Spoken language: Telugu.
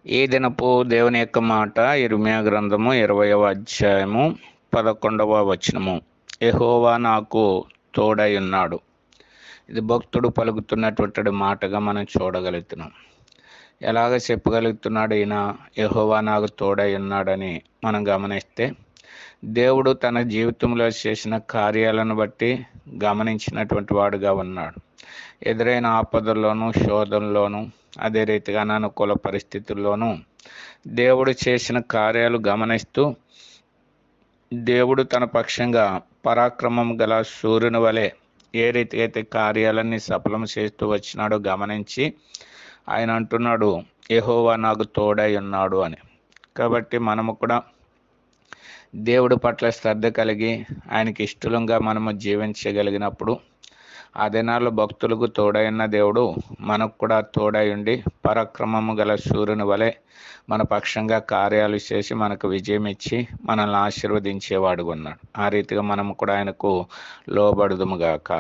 ఈ దినపు దేవుని యొక్క మాట ఇర్మీయా గ్రంథము 20వ అధ్యాయము 11వ వచనము. యెహోవా నాకు తోడై ఉన్నాడు. ఇది భక్తుడు పలుకుతున్నటువంటి మాటగా మనం చూడగలుగుతున్నాం. ఎలాగ చెప్పగలుగుతున్నాడు ఈయన యెహోవా నాకు తోడై ఉన్నాడని మనం గమనిస్తే, దేవుడు తన జీవితంలో చేసిన కార్యాలను బట్టి గమనించినటువంటి వాడుగా ఉన్నాడు. ఎదురైన ఆపదల్లోనూ శోధనలోనూ అదే రీతిగా అనానుకూల పరిస్థితుల్లోనూ దేవుడు చేసిన కార్యాలు గమనిస్తూ, దేవుడు తన పక్షంగా పరాక్రమం గల సూర్యుని వలె ఏ రీతిగా అయితే కార్యాలన్నీ సఫలం చేస్తూ వచ్చినాడో గమనించి ఆయన అంటున్నాడు, యెహోవా నాకు తోడై ఉన్నాడు అని. కాబట్టి మనము కూడా దేవుడి పట్ల శ్రద్ధ కలిగి ఆయనకి ఇష్టంగా మనము జీవించగలిగినప్పుడు, ఆ దినాల్లో భక్తులకు తోడైన దేవుడు మనకు కూడా తోడై ఉండి పరాక్రమము గల సూర్యుని వలె మన పక్షంగా కార్యాలు చేసి మనకు విజయం ఇచ్చి మనల్ని ఆశీర్వదించేవాడుగా ఉన్నాడు. ఆ రీతిగా మనము కూడా ఆయనకు లోబడుదుముగాక.